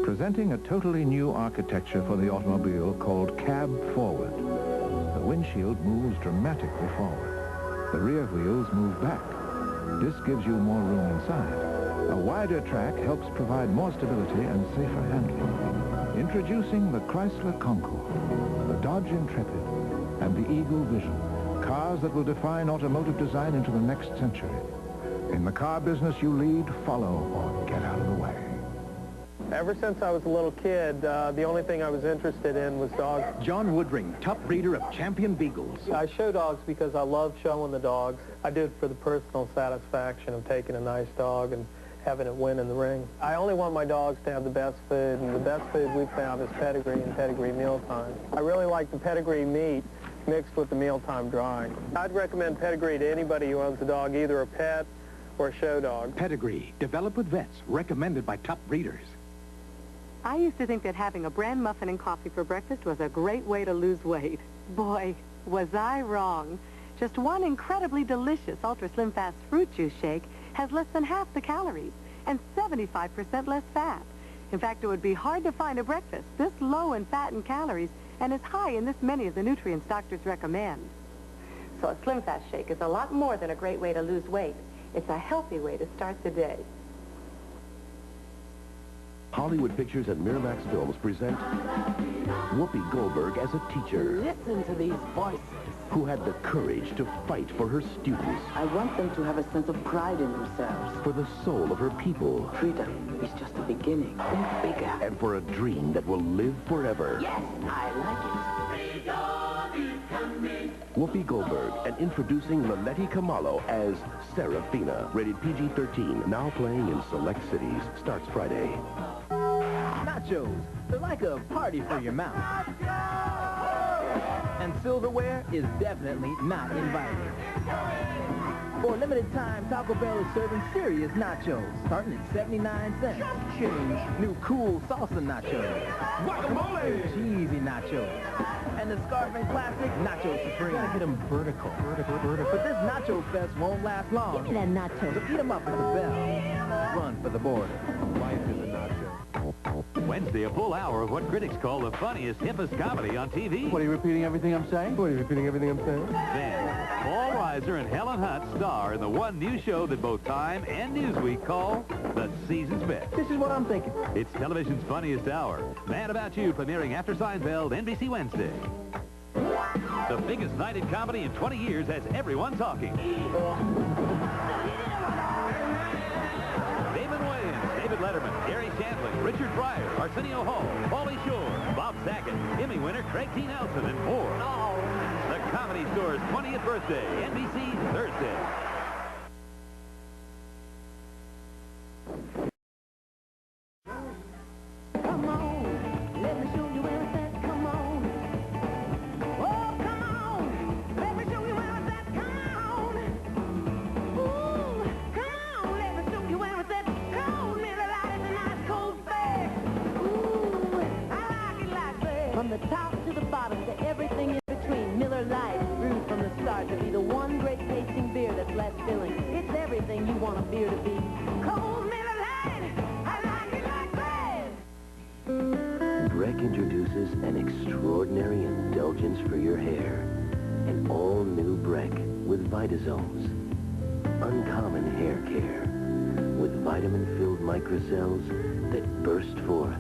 presenting a totally new architecture for the automobile called cab forward. The windshield moves dramatically forward. The rear wheels move back. This gives you more room inside. A wider track helps provide more stability and safer handling. Introducing the Chrysler Concorde, the Dodge Intrepid, and the Eagle Vision. Cars that will define automotive design into the next century. In the car business you lead, follow, or get out of the way. Ever since I was a little kid, the only thing I was interested in was dogs. John Woodring, top breeder of champion beagles. I show dogs because I love showing the dogs. I do it for the personal satisfaction of taking a nice dog and having it win in the ring. I only want my dogs to have the best food, and the best food we've found is Pedigree and Pedigree Mealtime. I really like the Pedigree meat mixed with the mealtime drying. I'd recommend Pedigree to anybody who owns a dog, either a pet or a show dog. Pedigree, developed with vets, recommended by top breeders. I used to think that having a bran muffin and coffee for breakfast was a great way to lose weight. Boy, was I wrong. Just one incredibly delicious Ultra Slim Fast fruit juice shake has less than half the calories and 75% less fat. In fact, it would be hard to find a breakfast this low in fat and calories and as high in this many of the nutrients doctors recommend. So a Slim Fast shake is a lot more than a great way to lose weight. It's a healthy way to start the day. Hollywood Pictures and Miramax Films present Whoopi Goldberg as a teacher. Listen to these voices. Who had the courage to fight for her students. I want them to have a sense of pride in themselves. For the soul of her people. Freedom is just the beginning. Think bigger. And for a dream that will live forever. Yes, I like it. Whoopi Goldberg, and introducing Laletti Kamalo as Sarafina. Rated PG-13. Now playing in select cities. Starts Friday. Nachos, they're like a party for your mouth. And silverware is definitely not invited. For a limited time, Taco Bell is serving serious nachos, starting at 79 cents. Change. New cool salsa nachos. Guacamole! Cheesy nachos. And the Scarfing Classic Nacho Supreme. Gotta get them vertical. But this Nacho Fest won't last long. Give me that nacho. So eat them up at the Bell. Run for the border. Life is a nacho. Wednesday, a full hour of what critics call the funniest, hippest comedy on TV. What, are you repeating everything I'm saying? Then, Paul Reiser and Helen Hunt star in the one new show that both Time and Newsweek call the season's best. This is what I'm thinking. It's television's funniest hour. Mad About You premiering after Seinfeld, NBC Wednesday. The biggest night in comedy in 20 years has everyone talking. David Williams, David Letterman, Gary Shandling, Richard Pryor, Arsenio Hall, Pauly Shore, Bob Saget, Emmy winner Craig T. Nelson, and more. The Comedy Store's 20th birthday, NBC, Thursday. Come on, let me show you where it's at. Come on. Oh, come on, let me show you where it's at. Come on. Ooh, come on, let me show you where it's at. Cold Miller Lite is a nice cold bear. Ooh, I like it like that. From the top to the bottom to everything in between, Miller Lite grew from the start to be the one great tasting beer that's less filling. It's everything you want a beer to be. Cold Miller Lite, I like it like that. Breck introduces an extraordinary indulgence for your hair. An all-new Breck with Vitazomes. Uncommon hair care. With vitamin-filled microcells that burst forth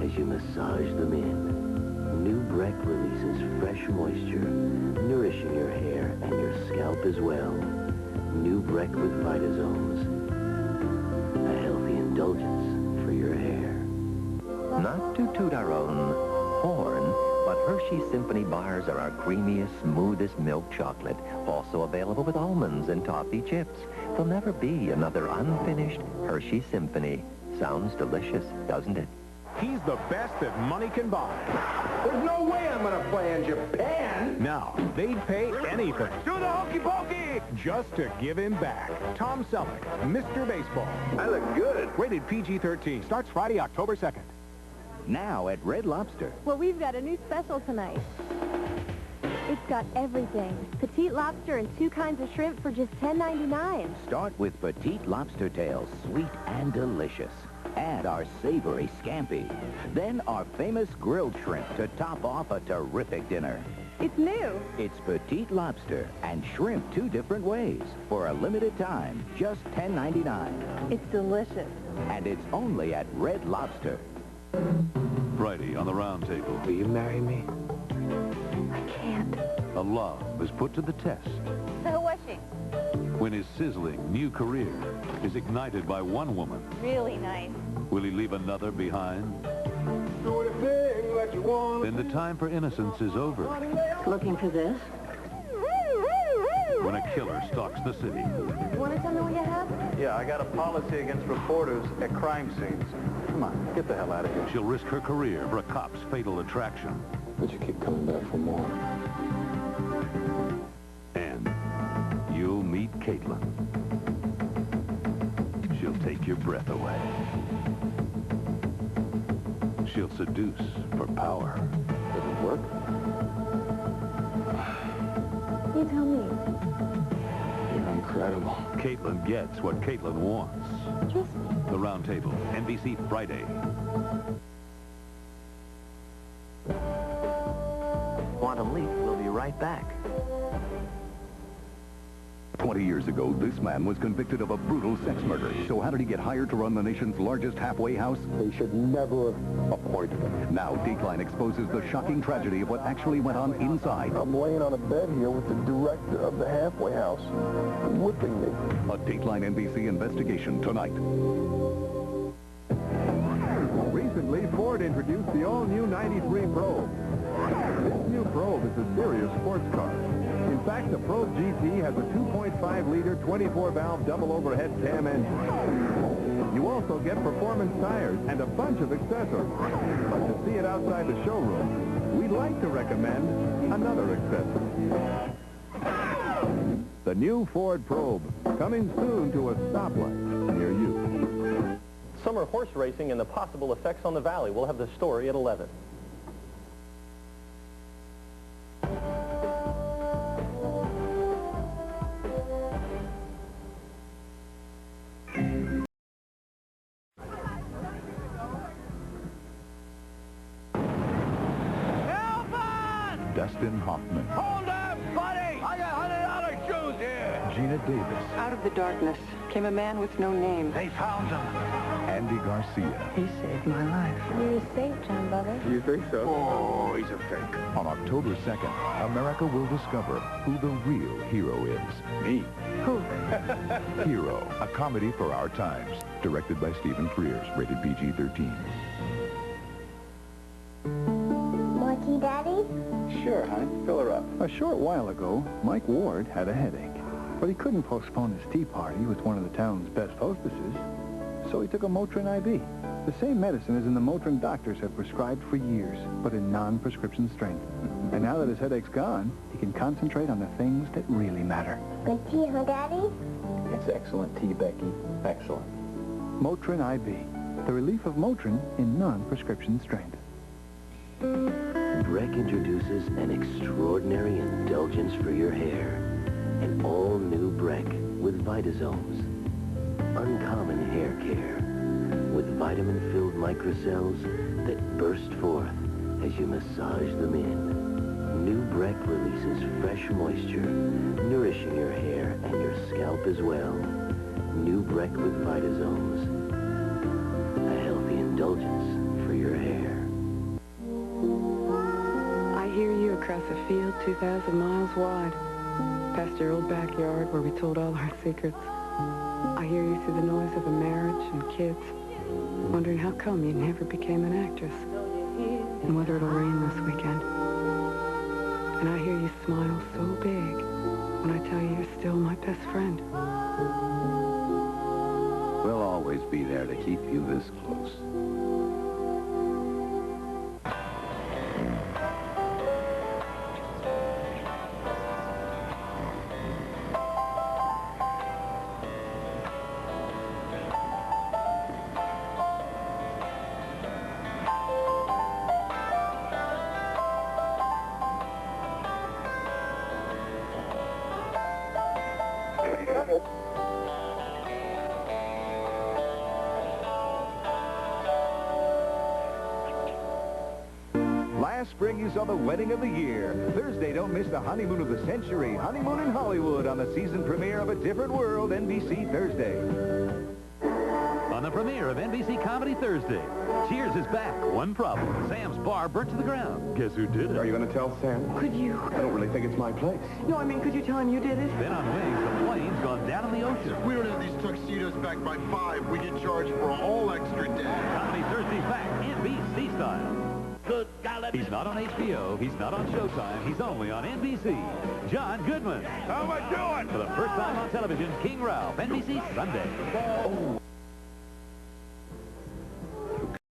as you massage them in. New Breck releases fresh moisture, nourishing your hair and your scalp as well. New Breck with Vitazomes. A healthy indulgence for your hair. Not to toot our own horn, but Hershey Symphony bars are our creamiest, smoothest milk chocolate. Also available with almonds and toffee chips. There'll never be another unfinished Hershey Symphony. Sounds delicious, doesn't it? He's the best that money can buy. There's no way I'm going to play in Japan. No, they'd pay anything. Do the hokey pokey! Just to give him back. Tom Selleck, Mr. Baseball. I look good. Rated PG-13. Starts Friday, October 2nd. Now at Red Lobster. Well, we've got a new special tonight. It's got everything. Petite lobster and 2 kinds of shrimp for just $10.99. Start with petite lobster tails, sweet and delicious. Add our savory scampi. Then our famous grilled shrimp to top off a terrific dinner. It's new. It's petite lobster and shrimp 2 different ways for a limited time, just $10.99. It's delicious. And it's only at Red Lobster. Friday on the round table. Will you marry me? I can't. A love is put to the test So who was she? when his sizzling new career is ignited by one woman. Really nice. Will he leave another behind? Then the time for innocence is over Looking for this? when a killer stalks the city. You want to tell me what you have? Yeah, I got a policy against reporters at crime scenes. Come on, get the hell out of here. She'll risk her career for a cop's fatal attraction. But you keep coming back for more. And you'll meet Caitlin. She'll take your breath away. She'll seduce for power. Does it work? You tell me. You're incredible. Caitlin gets what Caitlin wants. Kiss me. The Round Table, NBC Friday. Quantum Leap will be right back. 20 years ago, this man was convicted of a brutal sex murder. So how did he get hired to run the nation's largest halfway house? They should never have appointed him. Now, Dateline exposes the shocking tragedy of what actually went on inside. I'm laying on a bed here with the director of the halfway house whipping me. A Dateline NBC investigation tonight. Recently, Ford introduced the all-new 93 Probe. This new Probe is a serious sports car. In fact, the Probe GT has a 2.5-liter, 24-valve double overhead cam engine. You also get performance tires and a bunch of accessories. But to see it outside the showroom, we'd like to recommend another accessory. The new Ford Probe, coming soon to a stoplight near you. Summer horse racing and the possible effects on the valley. We'll have the story at 11. Dustin Hoffman. Hold up, buddy! I got $100 shoes here! Gina Davis. Out of the darkness came a man with no name. They found him. Andy Garcia. He saved my life. You were safe, John Bubba. You think so? Oh, he's a fake. On October 2nd, America will discover who the real hero is. Me. Who? Hero, a comedy for our times. Directed by Stephen Frears, rated PG-13. More tea, Daddy? Sure, honey. Fill her up. A short while ago, Mike Ward had a headache, but he couldn't postpone his tea party with one of the town's best hostesses, so he took a Motrin IB. The same medicine as in the Motrin doctors have prescribed for years, but in non-prescription strength. And now that his headache's gone, he can concentrate on the things that really matter. Good tea, huh, Daddy? It's excellent tea, Becky. Excellent. Motrin IB, the relief of Motrin in non-prescription strength. Breck introduces an extraordinary indulgence for your hair. An all-new Breck with Vitazomes. Uncommon hair care with vitamin-filled microcells that burst forth as you massage them in. New Breck releases fresh moisture, nourishing your hair and your scalp as well. New Breck with Vitazomes. A healthy indulgence for your hair. I hear you across a field 2,000 miles wide, past your old backyard where we told all our secrets. I hear you through the noise of a marriage and kids, wondering how come you never became an actress, and whether it'll rain this weekend. And I hear you smile so big when I tell you you're still my best friend. We'll always be there to keep you this close. last spring you saw the wedding of the year. Thursday, don't miss the honeymoon of the century. Honeymoon in Hollywood on the season premiere of A Different World, NBC Thursday. On the premiere of NBC Comedy Thursday, Cheers is back. One problem. Sam's bar burnt to the ground. Guess who did it? Are you going to tell Sam? Could you? I don't really think it's my place. No, I mean, could you tell him you did it? Then on Wings, the plane's gone down in the ocean. We don't have these tuxedos back by 5. We get charged for all extra day. Comedy Thursday's back, NBC style. Good God, he's not on HBO, he's not on Showtime, he's only on NBC. John Goodman. How am I doing? For the first time on television, King Ralph, NBC Sunday. Oh,